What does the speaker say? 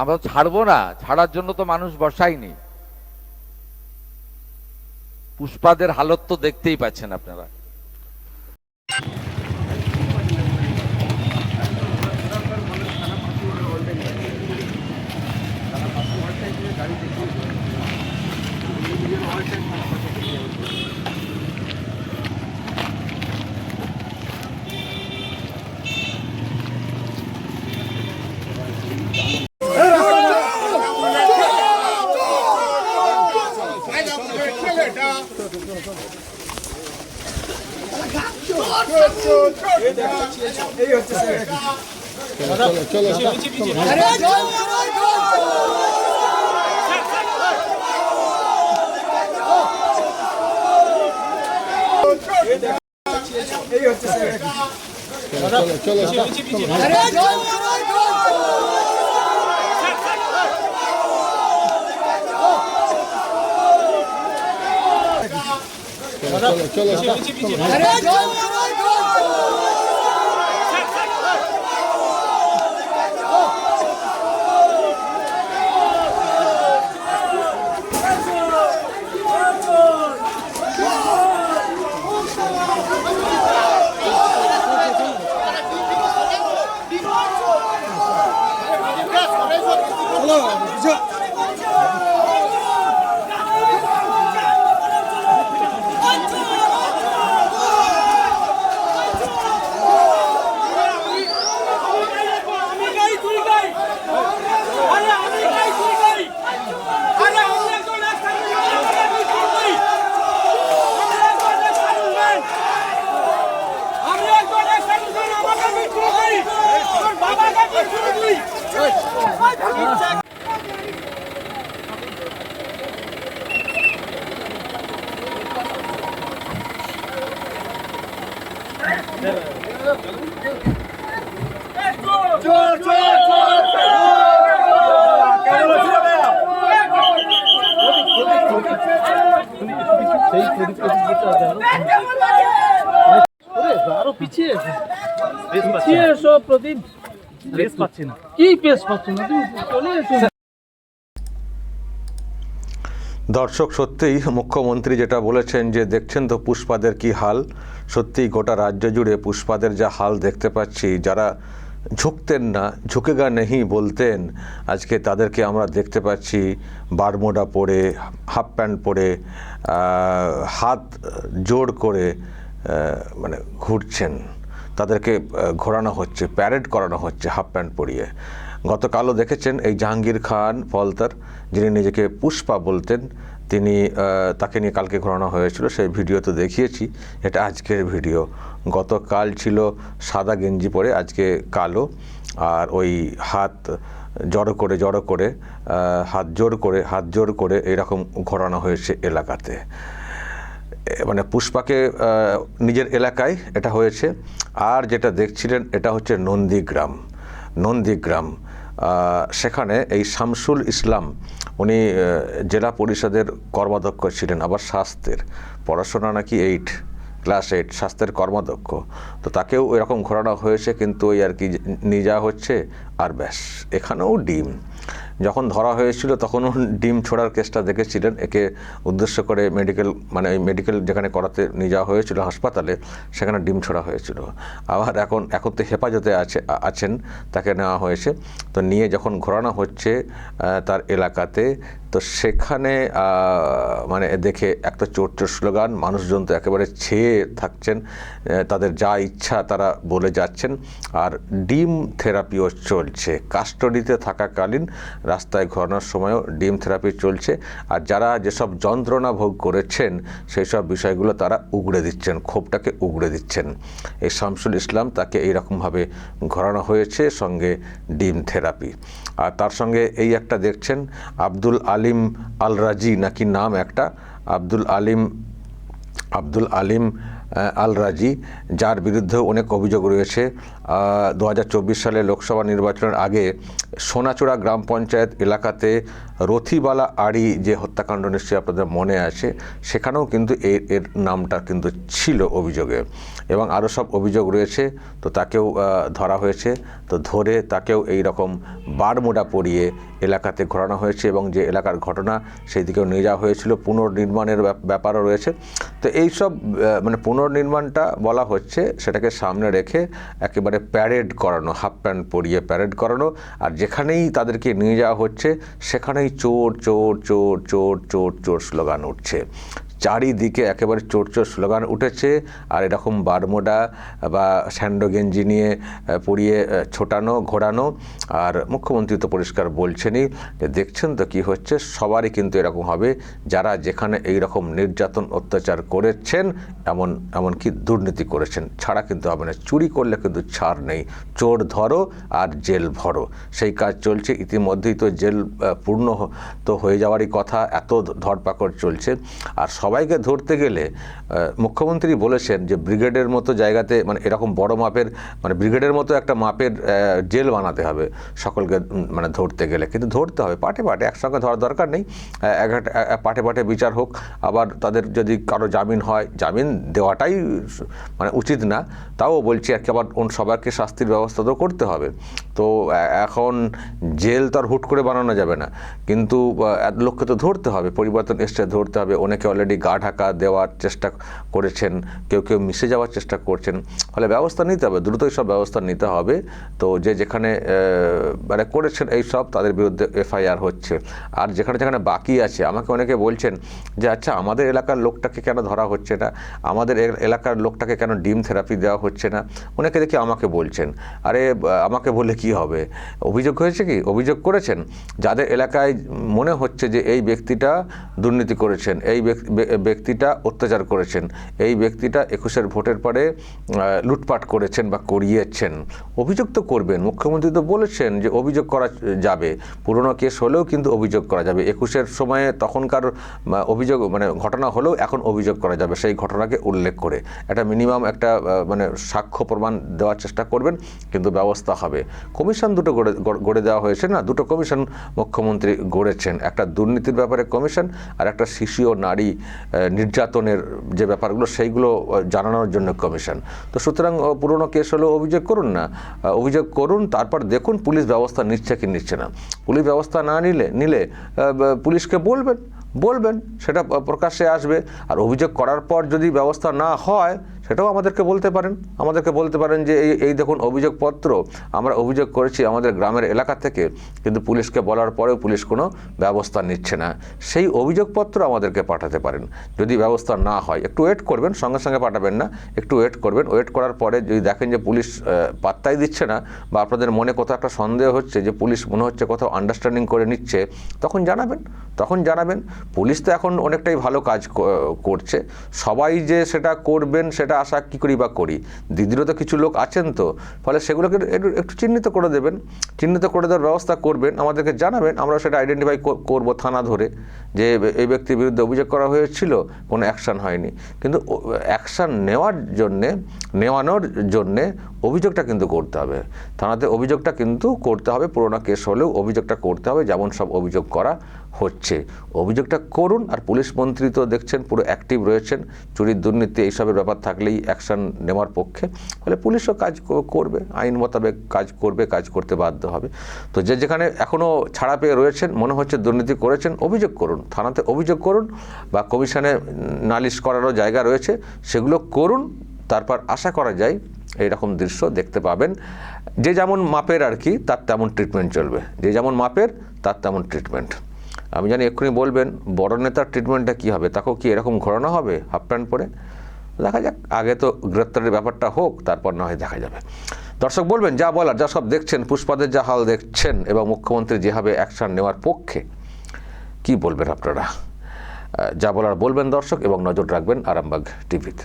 আমরা ছাড়বো না, ছাড়ার জন্য তো মানুষ বসায়নি। পুষ্পাদের হালত তো দেখতেই পাচ্ছেন আপনারা। আরো পিছিয়ে পিছিয়ে এসো প্রদীপ, পেস পাচ্ছি না। কি পেস পাচ্ছি না, তুমি চলে এসো। দর্শক, সত্যিই মুখ্যমন্ত্রী যেটা বলেছেন যে দেখছেন তো পুষ্পাদের কি হাল, সত্যিই গোটা রাজ্য জুড়ে পুষ্পাদের যা হাল দেখতে পাচ্ছি। যারা ঝুঁকতেন না, ঝুঁকেগা নেহি বলতেন, আজকে তাদেরকে আমরা দেখতে পাচ্ছি বারমুডা পরে, হাফ প্যান্ট পরে, হাত জোড় করে মানে ঘুরছেন। তাদেরকে ঘোরানো হচ্ছে, প্যারেড করানো হচ্ছে হাফ প্যান্ট পরিয়ে। গতকালও দেখেছেন এই জাহাঙ্গীর খান ফলতার, যিনি নিজেকে পুষ্পা বলতেন, তাকে নিয়ে কালকে ঘোরানো হয়েছিল। সেই ভিডিও তো দেখিয়েছি, এটা আজকের ভিডিও। গতকাল ছিল সাদা গেঞ্জি পরে, আজকে কালো, আর ওই হাত জড়ো করে হাত জোর করে এরকম ঘোরানো হয়েছে এলাকাতে। মানে পুষ্পাকে নিজের এলাকায় এটা হয়েছে। আর যেটা দেখছিলেন এটা হচ্ছে নন্দীগ্রাম। সেখানে এই শামসুল ইসলাম, উনি জেলা পরিষদের কর্মাধ্যক্ষ ছিলেন, আবার স্বাস্থ্যের পড়াশোনা নাকি ক্লাস 8 স্বাস্থ্যের কর্মাধ্যক্ষ। তো তাকেও এরকম ঘোরানো হয়েছে, কিন্তু ওই আর কি নিয়ে যাওয়া হচ্ছে। আর ব্যাস, এখানেও ডিম। যখন ধরা হয়েছিল তখনও ডিম ছোড়ার কেসটা দেখেছিলেন। একে উদ্দেশ্য করে মেডিকেল যেখানে করাতে নিয়ে যাওয়া হয়েছিল হাসপাতালে, সেখানে ডিম ছোড়া হয়েছিল। আবার এখন তো হেফাজতে আছেন, তাকে নেওয়া হয়েছে। তো নিয়ে যখন ঘোরানো হচ্ছে তার এলাকাতে, তো সেখানে মানে দেখে একটা চোর স্লোগান, মানুষজন তো একেবারে ছেয়ে থাকছেন, তাদের যা ইচ্ছা তারা বলে যাচ্ছেন। আর ডিম থেরাপিও চলছে, কাস্টডিতে থাকাকালীন রাস্তায় ঘোরানোর সময়ও ডিম থেরাপি চলছে। আর যারা যেসব যন্ত্রণা ভোগ করেছেন সেই সব বিষয়গুলো তারা উগড়ে দিচ্ছেন, ক্ষোভটাকে উগড়ে দিচ্ছেন। এই শামসুল ইসলাম, তাকে এইরকমভাবে ঘোরানো হয়েছে, সঙ্গে ডিম থেরাপি। আর তার সঙ্গে এই একটা দেখছেন আব্দুল আলিম আল রাজি নাকি নাম একটা, আব্দুল আলিম আল রাজি, যার বিরুদ্ধে অনেক অভিযোগ রয়েছে। 2024 সালে লোকসভা নির্বাচনের আগে সোনাচূড়া গ্রাম পঞ্চায়েত এলাকাতে রথিবালা আড়ি যে হত্যাকাণ্ড নিশ্চয়ই আপনাদের মনে আছে, সেখানেও কিন্তু এর নামটা কিন্তু ছিল অভিযোগে, এবং আরও সব অভিযোগ রয়েছে। তো তাকেও ধরা হয়েছে, তো ধরে তাকেও এই রকম বারমুডা পরিয়ে এলাকাতে ঘোরানো হয়েছে, এবং যে এলাকার ঘটনা সেই দিকেও নিয়ে যাওয়া হয়েছিল। পুনর্নির্মাণের ব্যাপারও রয়েছে। তো এইসব মানে পুনর্নির্মাণটা বলা হচ্ছে সেটাকে সামনে রেখে একেবারে প্যারেড করানো, হাফ প্যান্ট পরিয়ে প্যারেড করানো, আর যেখানেই তাদেরকে নিয়ে যাওয়া হচ্ছে সেখানেই চোর চোর চোর চোর চোর চোর স্লোগান উঠছে। চারিদিকে একেবারে চোর চোর স্লোগান উঠেছে, আর এরকম বারমোডা বা স্যান্ডো গেঞ্জি নিয়ে পরিয়ে ছোটানো ঘোরানো। আর মুখ্যমন্ত্রী তো পরিষ্কার বলছেনই যে দেখছেন তো কী হচ্ছে, সবারই কিন্তু এরকম হবে যারা যেখানে এই রকম নির্যাতন অত্যাচার করেছেন, এমনকি দুর্নীতি করেছেন, ছাড়া কিন্তু হবে না। চুরি করলে কিন্তু ছাড় নেই, চোর ধরো আর জেল ভরো, সেই কাজ চলছে। ইতিমধ্যেই তো জেল পূর্ণ তো হয়ে যাওয়ারই কথা, এত ধরপাকড় চলছে। আর সবাইকে ধরতে গেলে মুখ্যমন্ত্রী বলেছেন যে ব্রিগেডের মতো জায়গাতে, মানে এরকম বড় মাপের, মানে ব্রিগেডের মতো একটা মাপের জেল বানাতে হবে সকলকে মানে ধরতে গেলে। কিন্তু ধরতে হবে পাটে পাটে, একসঙ্গে ধরার দরকার নেই, পাটে পাটে বিচার হোক। আবার তাদের যদি কারো জামিন হয়, জামিন দেওয়াটাই মানে উচিত না, তাও বলছি আর কি, আবার সবাইকে শাস্তির ব্যবস্থা তো করতে হবে। তো এখন জেল তো আর হুট করে বানানো যাবে না, কিন্তু লোককে তো ধরতে হবে, পরিবর্তন এসছে ধরতে হবে। অনেকে অলরেডি গা ঢাকা দেওয়ার চেষ্টা করেছেন, কেউ মিশে যাওয়ার চেষ্টা করছেন, ফলে ব্যবস্থা নিতে হবে, দ্রুতই সব ব্যবস্থা নিতে হবে। তো যে যেখানে মানে করেছেন এই সব, তাদের বিরুদ্ধে এফআইআর হচ্ছে। আর যেখানে যেখানে বাকি আছে, আমাকে অনেকে বলছেন যে আচ্ছা আমাদের এলাকার লোকটাকে কেন ধরা হচ্ছে না, আমাদের এলাকার লোকটাকে কেন ডিম থেরাপি দেওয়া হচ্ছে না। অনেকে দেখি আমাকে বলছেন, আরে আমাকে বলে কি হবে, অভিযোগ হয়েছে কি, অভিযোগ করেছেন, যাদের এলাকায় মনে হচ্ছে যে এই ব্যক্তিটা দুর্নীতি করেছেন, এই ব্যক্তিটা অত্যাচার করেছেন, এই ব্যক্তিটা 21-এর ভোটের পরে লুটপাট করেছেন বা করিয়েছেন, অভিযোগ তো করবেন। মুখ্যমন্ত্রী তো বলেছেন যে অভিযোগ করা যাবে, পুরনো কেস হলেও কিন্তু অভিযোগ করা যাবে। 21-এর সময়ে তখনকার অভিযোগ মানে ঘটনা হলেও এখন অভিযোগ করা যাবে, সেই ঘটনাকে উল্লেখ করে একটা মিনিমাম একটা মানে সাক্ষ্য প্রমাণ দেওয়ার চেষ্টা করবেন, কিন্তু ব্যবস্থা হবে। কমিশন দুটো গড়ে দেওয়া হয়েছে না, দুটো কমিশন মুখ্যমন্ত্রী গড়েছেন, একটা দুর্নীতির ব্যাপারে কমিশন, আর একটা শিশু ও নারী নির্যাতনের যে ব্যাপারগুলো সেইগুলো জানানোর জন্য কমিশন। তো সুতরাং পুরনো কেস হলেও অভিযোগ করুন না, অভিযোগ করুন, তারপর দেখুন পুলিশ ব্যবস্থা নিচ্ছে কি নিচ্ছে না। পুলিশ ব্যবস্থা না নিলে পুলিশকে বলবেন, সেটা প্রকাশ্যে আসবে। আর অভিযোগ করার পর যদি ব্যবস্থা না হয়, সেটাও আমাদেরকে বলতে পারেন যে এই দেখুন অভিযোগপত্র, আমরা অভিযোগ করেছি আমাদের গ্রামের এলাকা থেকে, কিন্তু পুলিশকে বলার পরেও পুলিশ কোনো ব্যবস্থা নিচ্ছে না। সেই অভিযোগপত্র আমাদেরকে পাঠাতে পারেন। যদি ব্যবস্থা না হয়, একটু ওয়েট করবেন, সঙ্গে সঙ্গে পাঠাবেন না, একটু ওয়েট করবেন। ওয়েট করার পরে যদি দেখেন যে পুলিশ পাত্তাই দিচ্ছে না, বা আপনাদের মনে কোথাও একটা সন্দেহ হচ্ছে যে পুলিশ মনে হচ্ছে কোথাও আন্ডারস্ট্যান্ডিং করে নিচ্ছে, তখন জানাবেন। পুলিশ তো এখন অনেকটাই ভালো কাজ করছে, সবাই যে সেটা করবেন সেটা আশা কী করি বা করি। দিদিরও তো কিছু লোক আছেন, তো ফলে সেগুলোকে একটু চিহ্নিত করে দেওয়ার ব্যবস্থা করবেন, আমাদেরকে জানাবেন, আমরা সেটা আইডেন্টিফাই করব থানা ধরে যে এই ব্যক্তির বিরুদ্ধে অভিযোগ করা হয়েছিল, কোনো অ্যাকশান হয়নি। কিন্তু অ্যাকশান নেওয়ানোর জন্যে অভিযোগটা কিন্তু করতে হবে, থানাতে অভিযোগটা কিন্তু করতে হবে, পুরোনো কেস হলেও অভিযোগটা করতে হবে, যেমন সব অভিযোগ করা হচ্ছে। অভিযোগটা করুন। আর পুলিশ মন্ত্রী তো দেখছেন পুরো অ্যাক্টিভ রয়েছেন, চুরির দুর্নীতি এইসবের ব্যাপার থাকলেই অ্যাকশান নেওয়ার পক্ষে, ফলে পুলিশও কাজ করবে, আইন মোতাবেক কাজ করতে বাধ্য হবে। তো যেখানে এখনও ছাড়া পেয়ে রয়েছেন, মনে হচ্ছে দুর্নীতি করেছেন, অভিযোগ করুন, থানাতে অভিযোগ করুন, বা কমিশনে নালিশ করারও জায়গা রয়েছে, সেগুলো করুন। তারপর আশা করা যায় এইরকম দৃশ্য দেখতে পাবেন। যে যেমন মাপের আর কি, তার তেমন ট্রিটমেন্ট চলবে, যে যেমন মাপের তার তেমন ট্রিটমেন্ট। আমি জানি এক্ষুনি বলবেন বড় নেতার ট্রিটমেন্টটা কী হবে, তাকেও কি এরকম ঘোরানো হবে হাফ প্যান্ট পরে? দেখা যাক, আগে তো গ্রেপ্তারের ব্যাপারটা হোক, তারপর না হয় দেখা যাবে। দর্শক বলবেন যা বলার, যা সব দেখছেন, পুষ্পাদের যা হাল দেখছেন, এবং মুখ্যমন্ত্রী যেভাবে অ্যাকশান নেওয়ার পক্ষে, কি বলবেন আপনারা? যা বলার বলবেন দর্শক, এবং নজর রাখবেন আরামবাগ টিভিতে।